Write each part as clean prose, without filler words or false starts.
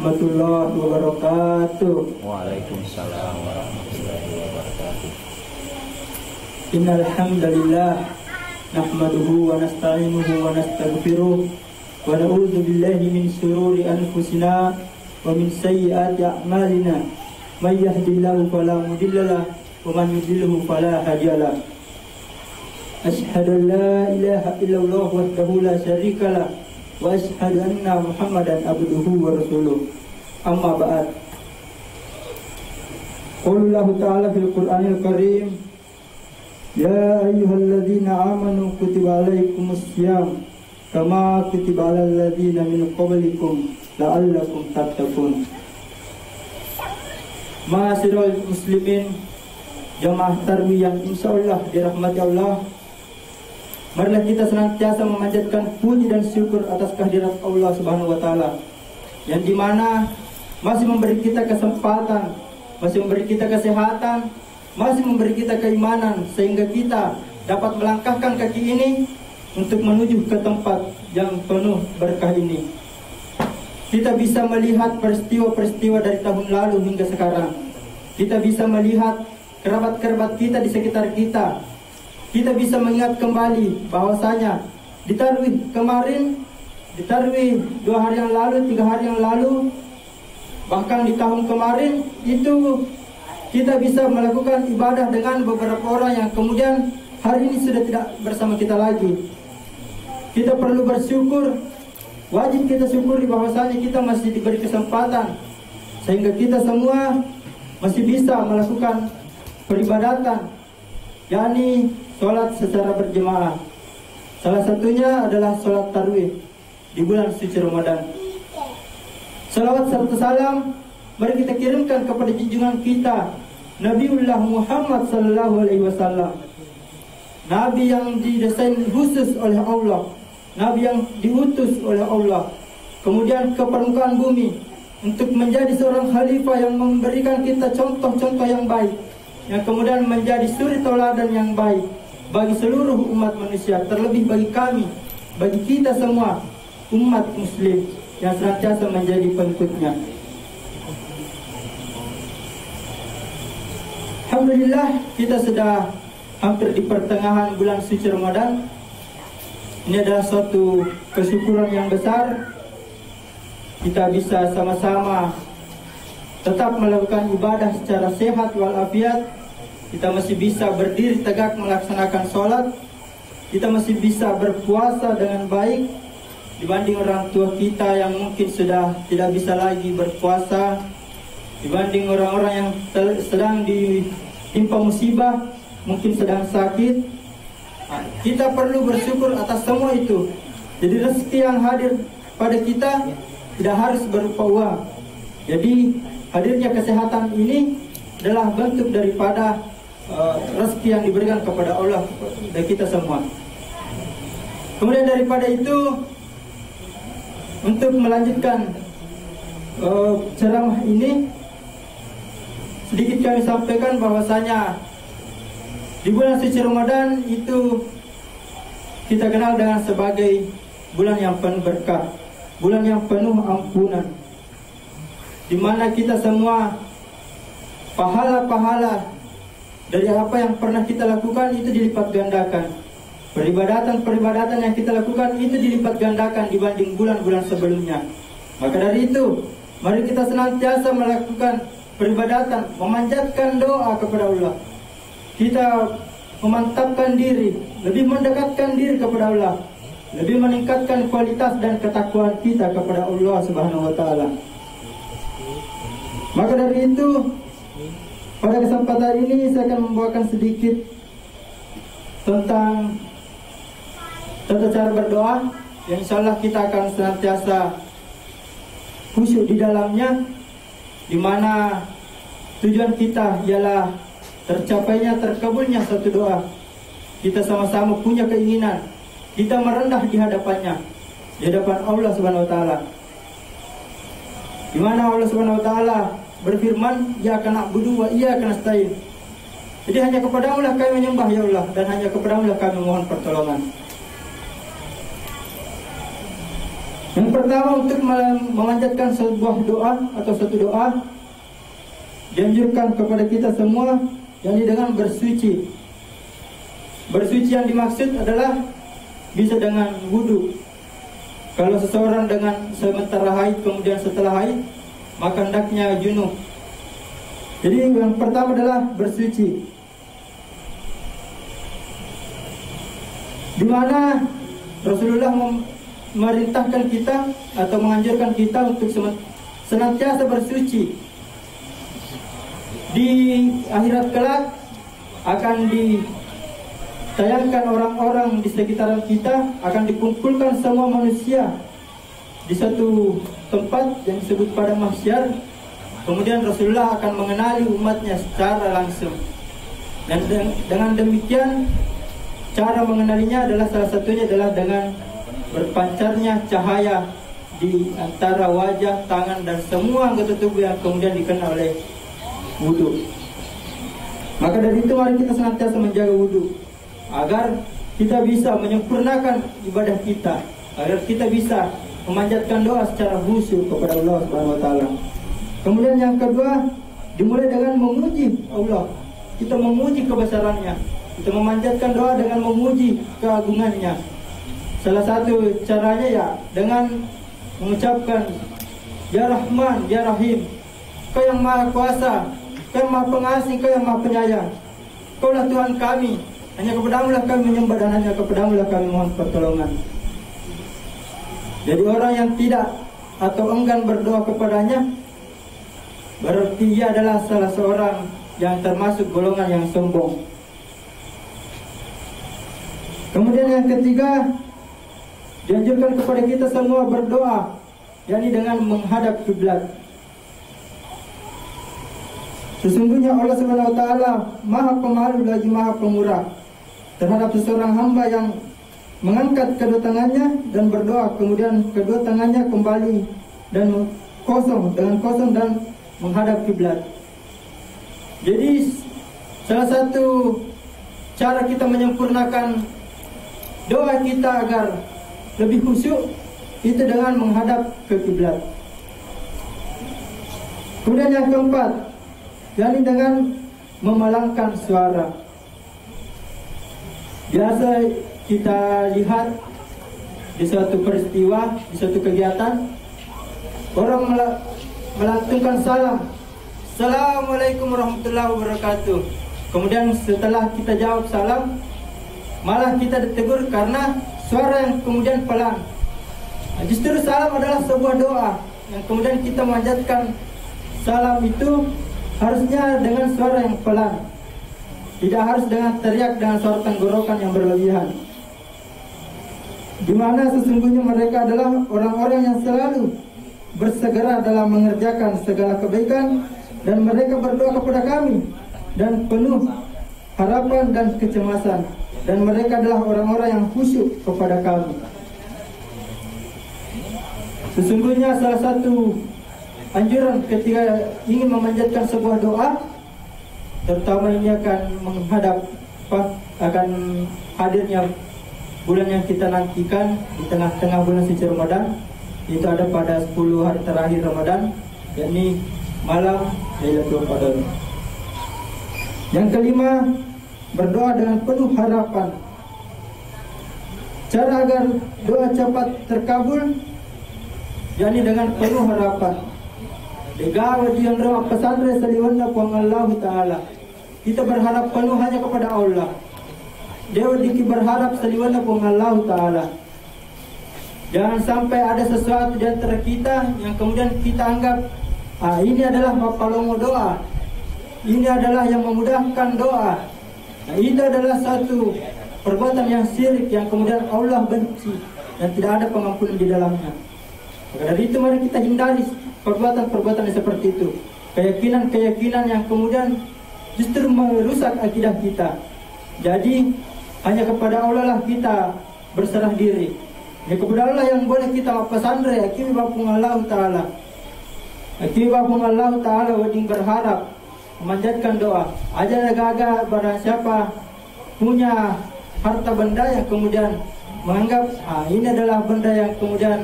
warahmatullahi wabarakatuh. Waalaikumsalam warahmatullahi wabarakatuh. Innal hamdalillah nahmaduhu wa nasta'inuhu wa nastaghfiruh wa na'udzu billahi min shururi anfusina wa min sayyiati a'malina. May yahdihillahu fala mudilla lahu wa man yudlilhu fala hadiya lahu. Asyhadu an la ilaha illallah wahdahu la syarika lah wa asyhadu anna Muhammadan abduhu wa rasuluh. Amma ba'd. Qala Allah Ta'ala fil Qur'anil Karim, ya ayyuhalladzina amanu kutiba alaikumus syiyam kama kutiba alal ladzina min qablikum la'allakum tattaqun. Ma'asyiral muslimin, jamaah tarawih yang insyaallah dirahmati Allah, marilah kita senantiasa memanjatkan puji dan syukur atas kehadirat Allah Subhanahu wa taala yang dimana masih memberi kita kesempatan, masih memberi kita kesehatan, masih memberi kita keimanan sehingga kita dapat melangkahkan kaki ini untuk menuju ke tempat yang penuh berkah ini. Kita bisa melihat peristiwa-peristiwa dari tahun lalu hingga sekarang. Kita bisa melihat kerabat-kerabat kita di sekitar kita. Kita bisa mengingat kembali bahwasanya di tarawih kemarin, di tarawih 2 hari yang lalu, 3 hari yang lalu, bahkan di tahun kemarin itu kita bisa melakukan ibadah dengan beberapa orang yang kemudian hari ini sudah tidak bersama kita lagi. Kita perlu bersyukur, wajib kita syukuri bahwasanya kita masih diberi kesempatan sehingga kita semua masih bisa melakukan peribadatan, yakni sholat secara berjemaah. Salah satunya adalah sholat tarawih di bulan suci Ramadan. Salawat serta salam mari kita kirimkan kepada junjungan kita Nabiullah Muhammad sallallahu alaihi wasallam, Nabi yang didesain khusus oleh Allah, Nabi yang diutus oleh Allah kemudian ke permukaan bumi untuk menjadi seorang khalifah yang memberikan kita contoh-contoh yang baik, yang kemudian menjadi suri tauladan yang baik bagi seluruh umat manusia, terlebih bagi kami, bagi kita semua umat muslim yang senantiasa menjadi pengikutnya. Alhamdulillah, kita sudah hampir di pertengahan bulan suci Ramadan. Ini adalah suatu kesyukuran yang besar. Kita bisa sama-sama tetap melakukan ibadah secara sehat walafiat. Kita masih bisa berdiri tegak melaksanakan sholat. Kita masih bisa berpuasa dengan baik dibanding orang tua kita yang mungkin sudah tidak bisa lagi berpuasa, dibanding orang-orang yang sedang ditimpa musibah, mungkin sedang sakit. Kita perlu bersyukur atas semua itu. Jadi rezeki yang hadir pada kita tidak harus berupa uang. Jadi hadirnya kesehatan ini adalah bentuk daripada rezeki yang diberikan kepada Allah dari kita semua. Kemudian daripada itu, untuk melanjutkan ceramah ini, sedikit kami sampaikan bahwasanya di bulan suci Ramadan itu kita kenal dengan sebagai bulan yang penuh berkah, bulan yang penuh ampunan, di mana kita semua pahala-pahala dari apa yang pernah kita lakukan itu dilipat gandakan. Peribadatan-peribadatan yang kita lakukan itu dilipat gandakan dibanding bulan-bulan sebelumnya. Maka dari itu, mari kita senantiasa melakukan peribadatan, memanjatkan doa kepada Allah. Kita memantapkan diri, lebih mendekatkan diri kepada Allah, lebih meningkatkan kualitas dan ketakwaan kita kepada Allah Subhanahu wa taala. Maka dari itu, pada kesempatan ini saya akan membawakan sedikit tentang tata cara berdoa yang insyaallah kita akan senantiasa khusyuk di dalamnya, di mana tujuan kita ialah tercapainya, terkabulnya satu doa. Kita sama-sama punya keinginan, kita merendah di hadapannya, di hadapan Allah Subhanahu wa taala. Di mana Allah Subhanahu wa taala berfirman, "Iyyaka na'budu wa iyyaka nasta'in." Jadi hanya kepada Allah kami menyembah ya Allah, dan hanya kepada Allah kami mohon pertolongan. Yang pertama, untuk memanjatkan sebuah doa atau satu doa, dianjurkan kepada kita semua, yakni dengan bersuci. Bersuci yang dimaksud adalah bisa dengan wudu. Kalau seseorang dengan sementara haid kemudian setelah haid, maka hendaknya junub. Jadi yang pertama adalah bersuci, di mana Rasulullah memerintahkan kita atau menganjurkan kita untuk senantiasa bersuci. Di akhirat kelak akan ditayangkan orang-orang di sekitaran kita, akan dikumpulkan semua manusia di satu tempat yang disebut pada mahsyar. Kemudian Rasulullah akan mengenali umatnya secara langsung, dan dengan demikian cara mengenalinya adalah salah satunya adalah dengan berpancarnya cahaya di antara wajah, tangan, dan semua anggota tubuh yang kemudian dikenal oleh wudu. Maka dari itu mari kita senantiasa menjaga wudu agar kita bisa menyempurnakan ibadah kita, agar kita bisa memanjatkan doa secara khusyuk kepada Allah Subhanahu wa taala. Kemudian yang kedua, dimulai dengan memuji Allah. Kita memuji kebesarannya, kita memanjatkan doa dengan memuji keagungannya. Salah satu caranya ya dengan mengucapkan Ya Rahman, Ya Rahim, Kau yang Maha Kuasa, Kau yang Maha Pengasih, Kau yang Maha Penyayang. Kaulah Tuhan kami, hanya kepadamu lah kami menyembah dan hanya kepadamu lah kami mohon pertolongan. Jadi orang yang tidak atau enggan berdoa kepadanya, berarti ia adalah salah seorang yang termasuk golongan yang sombong. Kemudian yang ketiga, dianjurkan kepada kita semua berdoa, yakni dengan menghadap kiblat. Sesungguhnya Allah Subhanahu wa taala Maha Pemalu lagi Maha Pemurah terhadap seseorang hamba yang mengangkat kedua tangannya dan berdoa, kemudian kedua tangannya kembali dan kosong dan menghadap kiblat. Jadi salah satu cara kita menyempurnakan doa kita agar lebih khusyuk itu dengan menghadap ke kiblat. Kemudian yang keempat, yakni dengan memalangkan suara. Biasa kita lihat di suatu peristiwa, di suatu kegiatan, orang melantungkan salam, Assalamualaikum warahmatullahi wabarakatuh. Kemudian setelah kita jawab salam, malah kita ditegur karena suara yang kemudian pelan. Justru salam adalah sebuah doa yang kemudian kita memanjatkan salam itu harusnya dengan suara yang pelan, tidak harus dengan teriak dengan suara tenggorokan yang berlebihan. Di mana sesungguhnya mereka adalah orang-orang yang selalu bersegera dalam mengerjakan segala kebaikan, dan mereka berdoa kepada kami dan penuh harapan dan kecemasan, dan mereka adalah orang-orang yang khusyuk kepada kami. Sesungguhnya salah satu anjuran ketika ingin memanjatkan sebuah doa, terutama ini akan menghadap akan hadirnya bulan yang kita nantikan di tengah-tengah bulan suci Ramadan, itu ada pada 10 hari terakhir Ramadan, yakni malam Lailatul Qadar. Yang kelima, berdoa dengan penuh harapan. Cara agar doa cepat terkabul, yakni dengan penuh harapan. Degawa dian doa pesantren saliwanna puang Allah Ta'ala. Kita berharap penuh hanya kepada Allah. Dewa diki berharap saliwanna puang Allah Ta'ala. Jangan sampai ada sesuatu di antara kita yang kemudian kita anggap ini adalah mapalongo doa, ini adalah yang memudahkan doa. Itu adalah satu perbuatan yang syirik yang kemudian Allah benci dan tidak ada pengampunan di dalamnya. Maka dari itu mari kita hindari perbuatan-perbuatan seperti itu, keyakinan-keyakinan yang kemudian justru merusak akidah kita. Jadi hanya kepada Allah lah kita berserah diri. Ya kepada Allah yang boleh kita pesandre, akimi bapung Allah Ta'ala. Akimi bapung Allah Ta'ala wading berharap, memanjatkan doa. Aja gaga barang siapa punya harta benda yang kemudian menganggap ini adalah benda yang kemudian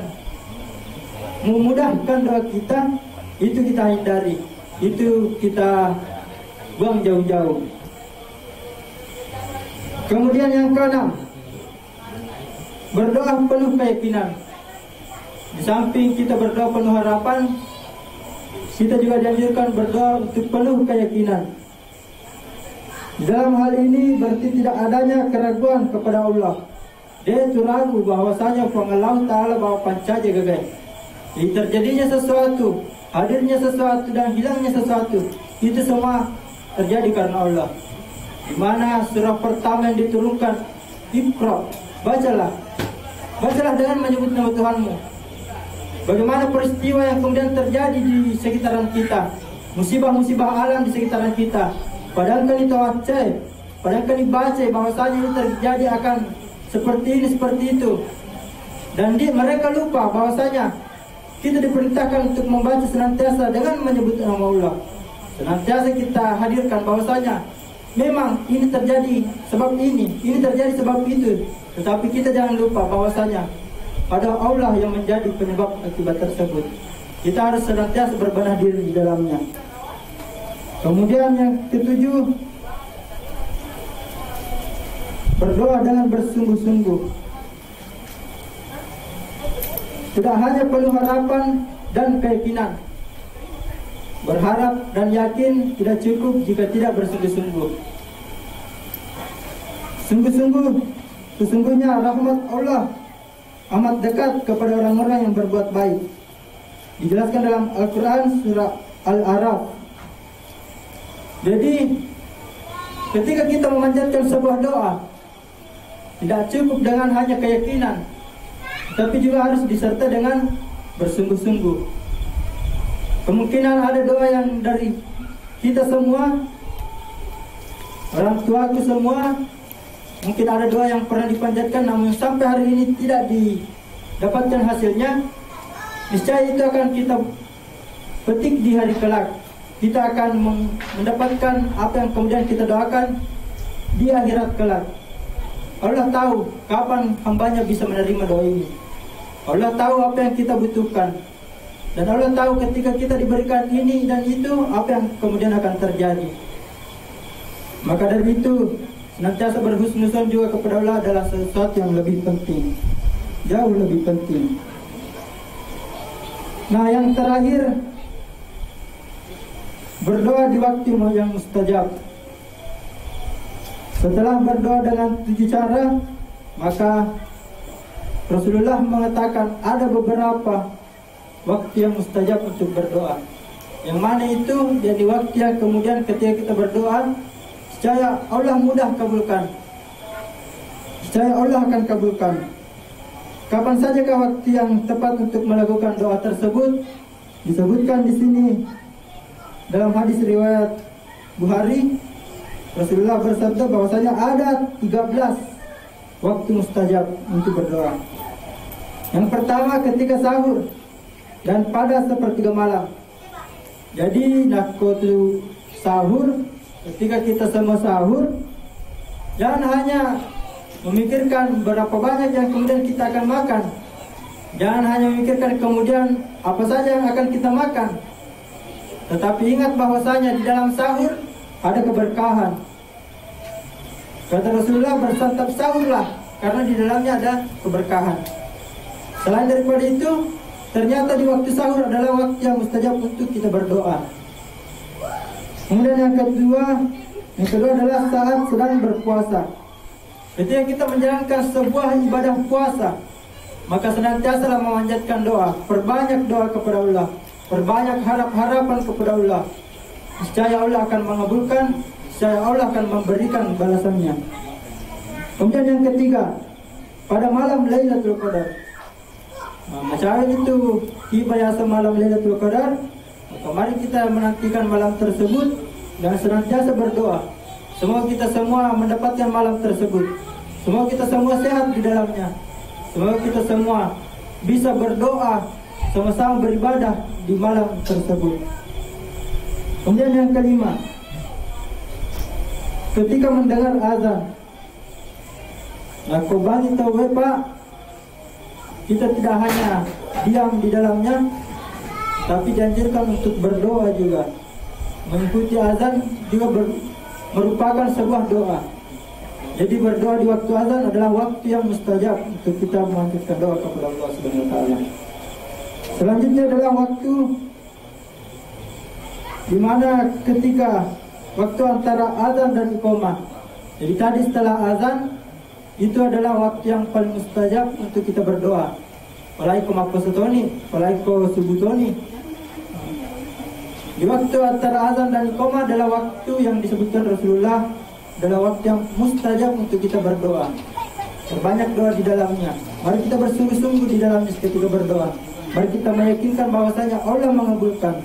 memudahkan doa kita, itu kita hindari, itu kita buang jauh-jauh. Kemudian yang keenam, berdoa penuh keyakinan. Di samping kita berdoa penuh harapan, kita juga dianjurkan berdoa untuk penuh keyakinan. Di dalam hal ini berarti tidak adanya keraguan kepada Allah. Dia itu ragu bahwasanya Allah Ta'ala bahwa pancaja gagai. Jadi terjadinya sesuatu, hadirnya sesuatu dan hilangnya sesuatu, itu semua terjadi karena Allah. Di mana surah pertama yang diturunkan, Iqra, bacalah dengan menyebut nama Tuhanmu. Bagaimana peristiwa yang kemudian terjadi di sekitaran kita, musibah-musibah alam di sekitaran kita, padahal kan itu wacai, padahal kan dibaca bahwasanya ini terjadi akan seperti ini, seperti itu. Dan mereka lupa bahwasanya kita diperintahkan untuk membaca senantiasa dengan menyebut nama Allah. Senantiasa kita hadirkan bahwasanya memang ini terjadi sebab ini terjadi sebab itu. Tetapi kita jangan lupa bahwasanya pada Allah yang menjadi penyebab akibat tersebut. Kita harus senantiasa berbenah diri di dalamnya. Kemudian yang ketujuh, berdoa dengan bersungguh-sungguh. Tidak hanya penuh harapan dan keyakinan. Berharap dan yakin tidak cukup jika tidak bersungguh-sungguh. Sesungguhnya rahmat Allah amat dekat kepada orang-orang yang berbuat baik. Dijelaskan dalam Al-Quran surah Al-A'raf. Jadi ketika kita memanjatkan sebuah doa, tidak cukup dengan hanya keyakinan, tapi juga harus disertai dengan bersungguh-sungguh. Kemungkinan ada doa yang dari kita semua, orang tuaku semua, mungkin ada doa yang pernah dipanjatkan namun sampai hari ini tidak didapatkan hasilnya. Niscaya itu akan kita petik di hari kelak. Kita akan mendapatkan apa yang kemudian kita doakan di akhirat kelak. Allah tahu kapan hambanya bisa menerima doa ini. Allah tahu apa yang kita butuhkan. Dan Allah tahu ketika kita diberikan ini dan itu, apa yang kemudian akan terjadi. Maka dari itu, senantiasa berhusnuzon juga kepada Allah adalah sesuatu yang lebih penting, jauh lebih penting. Nah, yang terakhir, berdoa di waktu yang mustajab. Setelah berdoa dengan 7 cara, maka Rasulullah mengatakan ada beberapa waktu yang mustajab untuk berdoa. Yang mana itu jadi waktu yang kemudian ketika kita berdoa, niscaya Allah mudah kabulkan. Niscaya Allah akan kabulkan. Kapan sajakah waktu yang tepat untuk melakukan doa tersebut? Disebutkan di sini dalam hadis riwayat Bukhari, Rasulullah bersabda bahwasanya ada 13 waktu mustajab untuk berdoa. Yang pertama ketika sahur dan pada sepertiga malam. Jadi nakotu sahur, ketika kita semua sahur, jangan hanya memikirkan berapa banyak yang kemudian kita akan makan. Jangan hanya memikirkan kemudian apa saja yang akan kita makan. Tetapi ingat bahwasanya di dalam sahur ada keberkahan. Kata Rasulullah, bersantap sahurlah karena di dalamnya ada keberkahan. Selain daripada itu, ternyata di waktu sahur adalah waktu yang mustajab untuk kita berdoa. Kemudian yang kedua adalah saat sedang berpuasa. Ketika kita menjalankan sebuah ibadah puasa, maka senantiasa memanjatkan doa, perbanyak doa kepada Allah, perbanyak harapan kepada Allah. Niscaya Allah akan mengabulkan, niscaya Allah akan memberikan balasannya. Kemudian yang ketiga, pada malam Lailatul Qadar. Macam itu tiba ya semalam Lailatul Qadar, maka mari kita menantikan malam tersebut dan senantiasa berdoa. Semoga kita semua mendapatkan malam tersebut. Semoga kita semua sehat di dalamnya. Semoga kita semua bisa berdoa, sama-sama beribadah di malam tersebut. Kemudian yang kelima, ketika mendengar azan. Nah, kau bani tahu Pak, kita tidak hanya diam di dalamnya, tapi dianjurkan untuk berdoa juga. Mengikuti azan juga merupakan sebuah doa. Jadi berdoa di waktu azan adalah waktu yang mustajab untuk kita memanjatkan doa kepada Allah Subhanahu wa taala. Selanjutnya adalah waktu di mana ketika waktu antara azan dan iqamah. Jadi tadi setelah azan itu adalah waktu yang paling mustajab untuk kita berdoa. Walaiko mapasatoni, walaiko subutoni. Di waktu antara azan dan iqamah adalah waktu yang disebutkan Rasulullah adalah waktu yang mustajab untuk kita berdoa. Berbanyak doa di dalamnya. Mari kita bersungguh-sungguh di dalamnya ketika berdoa. Mari kita meyakinkan bahwasanya Allah mengabulkan.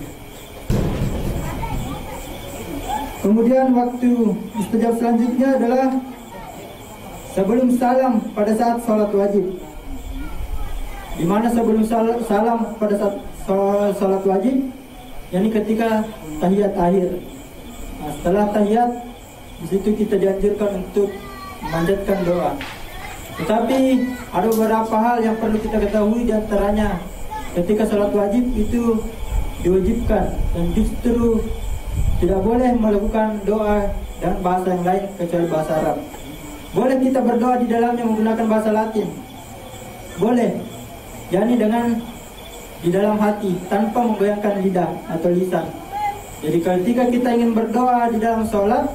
Kemudian waktu mustajab selanjutnya adalah sebelum salam pada saat salat wajib. Di mana sebelum salam pada saat salat wajib, yakni ketika tahiyat akhir. Nah, setelah tahiyat, di situ kita dianjurkan untuk memanjatkan doa. Tetapi ada beberapa hal yang perlu kita ketahui, di antaranya ketika salat wajib itu diwajibkan dan justru tidak boleh melakukan doa dengan bahasa yang lain kecuali bahasa Arab. Boleh kita berdoa di dalamnya menggunakan bahasa Latin. Boleh. yakni dengan di dalam hati tanpa menggoyangkan lidah atau lisan. Jadi ketika kita ingin berdoa di dalam sholat,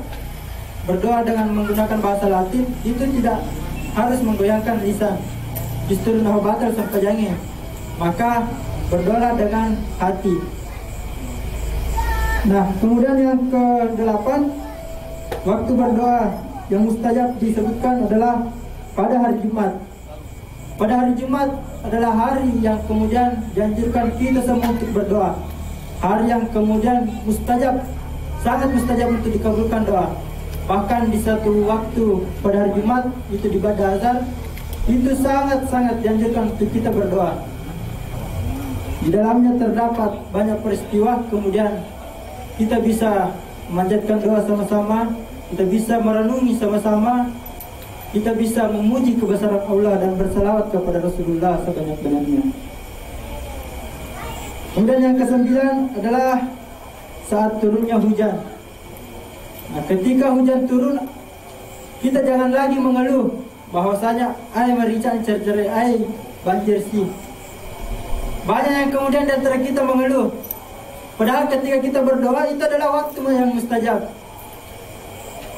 berdoa dengan menggunakan bahasa Latin itu tidak harus menggoyangkan lisan. Justru nahu batal sampai jangan. Maka berdoa dengan hati. Nah, kemudian yang ke-8, waktu berdoa yang mustajab disebutkan adalah pada hari Jumat. Pada hari Jumat adalah hari yang kemudian dianjurkan kita semua untuk berdoa. Hari yang kemudian mustajab, sangat mustajab untuk dikabulkan doa. Bahkan di satu waktu pada hari Jumat itu di Ba'da Azhar, itu sangat-sangat dianjurkan untuk kita berdoa. Di dalamnya terdapat banyak peristiwa, kemudian kita bisa memanjatkan doa sama-sama, kita bisa merenungi sama-sama, kita bisa memuji kebesaran Allah dan bersalawat kepada Rasulullah sebanyak-banyaknya. Kemudian yang ke-9 adalah saat turunnya hujan. Nah, ketika hujan turun, kita jangan lagi mengeluh bahwasanya ay marican cercere ay banjir sih. Banyak yang kemudian di antara kita mengeluh. Padahal ketika kita berdoa itu adalah waktu yang mustajab.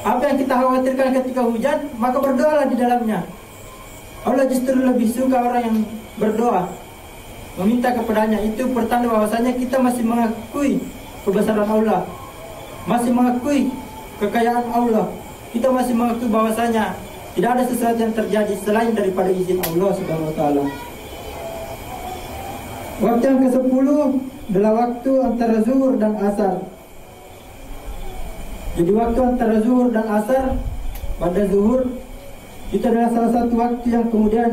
Apa yang kita khawatirkan ketika hujan, maka berdoalah di dalamnya. Allah justru lebih suka orang yang berdoa, meminta kepadanya. Itu pertanda bahwasanya kita masih mengakui kebesaran Allah, masih mengakui kekayaan Allah. Kita masih mengakui bahwasanya tidak ada sesuatu yang terjadi selain daripada izin Allah Subhanahu wa taala. Waktu yang ke-10 adalah waktu antara zuhur dan asar. Jadi waktu antara zuhur dan asar, pada zuhur itu adalah salah satu waktu yang kemudian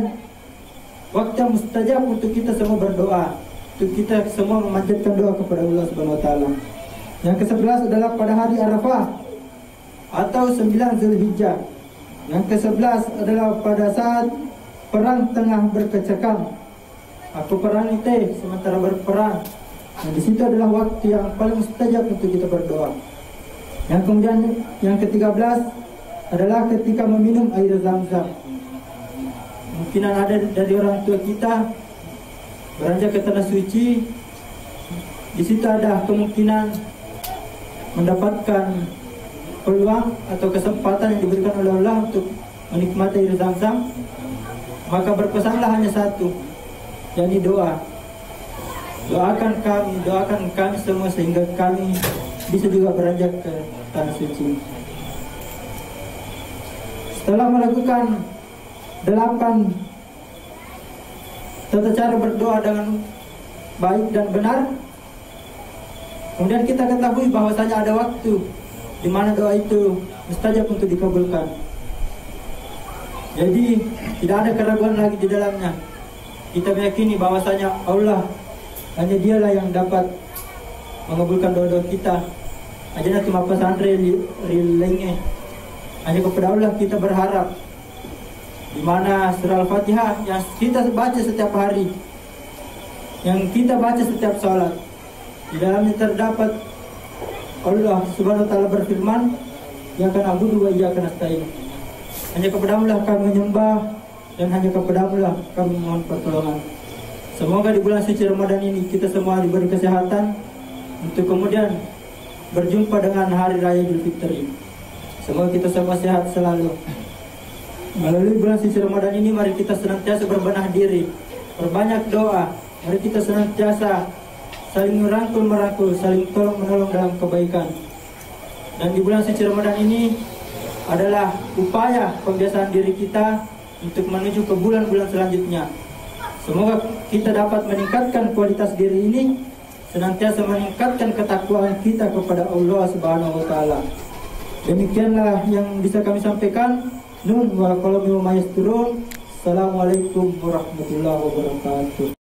waktu yang mustajab untuk kita semua berdoa, untuk kita semua memanjatkan doa kepada Allah Subhanahu wa taala. Yang ke-11 adalah pada hari Arafah atau 9 Zulhijjah. Yang ke-11 adalah pada saat perang tengah berkecamuk. Aku perang itu sementara berperang. Nah, di situ adalah waktu yang paling mustajab untuk kita berdoa. Yang kemudian yang ke-13 adalah ketika meminum air Zam-Zam. Mungkinan ada dari orang tua kita beranjak ke tanah suci, di situ ada kemungkinan mendapatkan peluang atau kesempatan yang diberikan oleh Allah untuk menikmati air Zam-Zam. Maka berpesanlah hanya satu, yakni doa. Doakan kami semua sehingga kami bisa juga beranjak ke tanah suci. Setelah melakukan 8 tata cara berdoa dengan baik dan benar, kemudian kita ketahui bahwasanya ada waktu di mana doa itu mustajab untuk dikabulkan. Jadi tidak ada keraguan lagi di dalamnya. Kita meyakini bahwasanya Allah hanya dialah yang dapat mengabulkan doa-doa kita. Ajana cuma pesantren rilenge. Hanya kepada Allah kita berharap. Di mana surah Al-Fatihah yang kita baca setiap hari yang kita baca setiap salat. Di dalamnya terdapat Allah Subhanahu wa taala berfirman, "Ya kana abudu wa iyyaka nasta'in." Hanya kepadamu lah kami menyembah dan hanya kepadamu lah kami mohon pertolongan. Semoga di bulan suci Ramadan ini kita semua diberi kesehatan untuk kemudian berjumpa dengan hari raya Idul Fitri. Semoga kita semua sehat selalu. Melalui bulan suci Ramadan ini mari kita senantiasa berbenah diri, berbanyak doa. Mari kita senantiasa saling merangkul, saling tolong menolong dalam kebaikan. Dan di bulan suci Ramadan ini adalah upaya pembiasaan diri kita untuk menuju ke bulan-bulan selanjutnya. Semoga kita dapat meningkatkan kualitas diri ini, senantiasa meningkatkan ketakwaan kita kepada Allah Subhanahu wa taala. Demikianlah yang bisa kami sampaikan. Nun wa qalamu ma yasturun. Assalamualaikum warahmatullahi wabarakatuh.